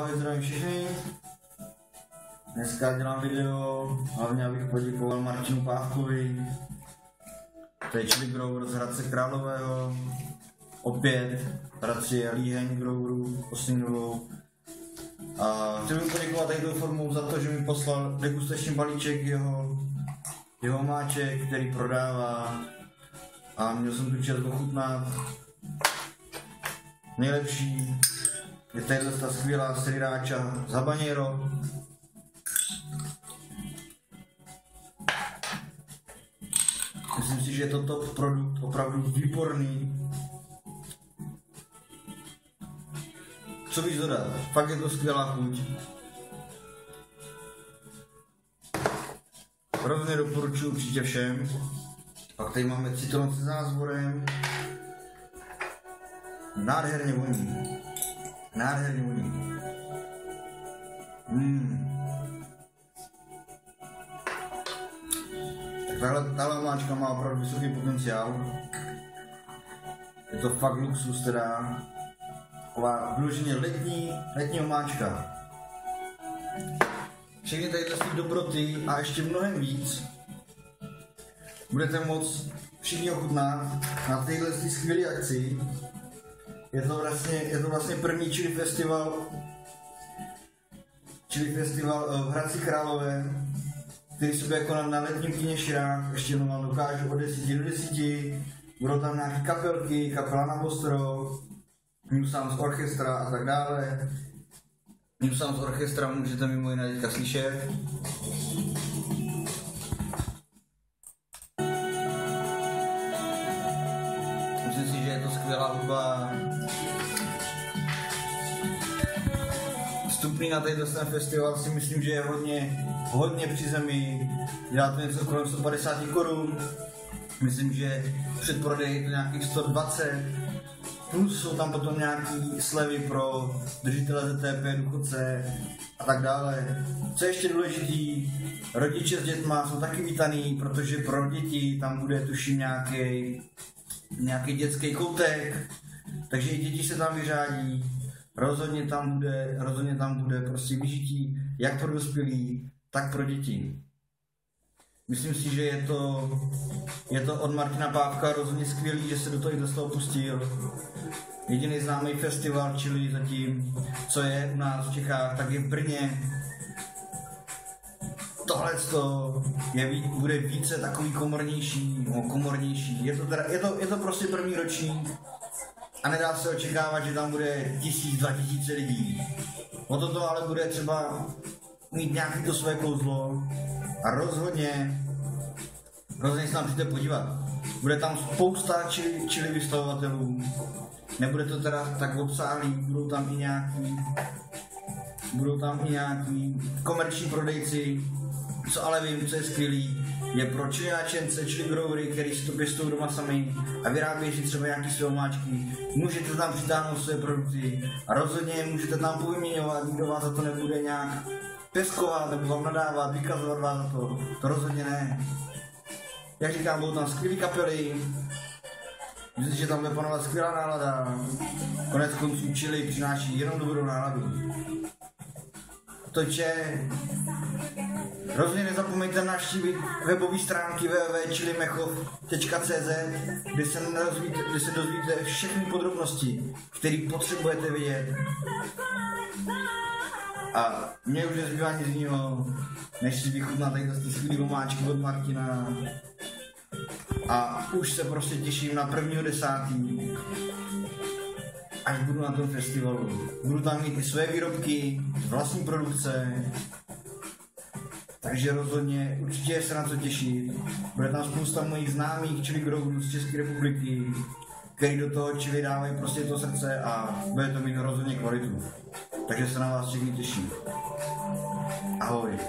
Ahoj, zdravím všechny. Dneska dělám video, hlavně abych poděkoval Martinu Pávkovi. To je Chili Grower z Hradce Králového. Opět bratři Líheň Groweru Osinglovou. A chci mu poděkovat takovou formou za to, že mi poslal degustační balíček jeho máček, který prodává. A měl jsem tu čest ochutnat. Nejlepší je tato ta skvělá sriracha z habanero. Myslím si, že je to top produkt, opravdu výborný. Co víc dodat? Fakt je to skvělá chuť. Rovně doporučuji určitě všem. Pak tady máme citron se zázvorem. Nádherně voní. Nádherně voní. Tak tahle máčka má opravdu vysoký potenciál. Je to fakt luxus teda. Taková vyloženě letní máčka. Všechny tady ty dobroty a ještě mnohem víc budete moct všichni ochutnat na téhle skvělé akci. Je to vlastně první chili festival v Hradci Králové, který se bude konat na letním kině Širák. Ještě jenom vám dokážu od 10 do 10. Budou tam nějaké kapelky, kapela na ostro, New Sounds Orchestra a tak dále. New Sounds Orchestra můžete mimo jiné teďka slyšet. Myslím si, že je to skvělá hudba. Vstupný na ten festival si myslím, že je hodně při zemi. Dělá to něco kolem 150 korun. Myslím, že předprodej je to nějakých 120. Plus jsou tam potom nějaký slevy pro držitele ZTP, důchodce a tak dále. Co je ještě důležitý, rodiče s dětma jsou taky vítaný, protože pro děti tam bude tuším nějaký dětský koutek, takže i děti se tam vyřádí. Rozhodně tam bude prostě vyžití jak pro dospělí, tak pro děti. Myslím si, že je to od Martina Pávka rozhodně skvělý, že se do toho pustil. Jediný známý festival chili zatím, co je u nás v Čechách, tak je v Brně. Tohle bude více takový komornější. Je to prostě první ročník a nedá se očekávat, že tam bude 1000–2000 lidí. O to ale bude třeba mít nějaký to své kouzlo a rozhodně se tam přijďte podívat. Bude tam spousta chili vystavovatelů, nebude to teda tak obsáhlý, budou tam i nějaký komerční prodejci. Co ale vím, co je skvělý, je pro čilináčence, chili growery, který si to pěstují doma sami a vyrábějí si třeba nějaký své máčky. Můžete tam přitáhnout své produkty a rozhodně můžete tam povyměňovat, nikdo vás za to nebude nějak peskovat nebo vám nadávat, vykazovat vás za to. To rozhodně ne. Jak říkám, budou tam skvělé kapely, myslím, že tam bude panovat skvělá nálada. Konec konců chili přináší jenom dobrou náladu. Takže rozhodně nezapomeňte navštívit webové stránky www.chilimechov.cz, kde se dozvíte všechny podrobnosti, které potřebujete vědět. A mě už nezbývá nic jiného, než si vychutnat ty skvělé omáčky od Martina. A už se prostě těším na 1.10. až budu na tom festivalu. Budu tam mít i své výrobky, vlastní produkce. Takže rozhodně určitě se na co těšit. Bude tam spousta mojich známých chili growerů z České republiky, který do toho chili dávají prostě to srdce a bude to mít rozhodně kvalitu. Takže se na vás všechny těším. Ahoj.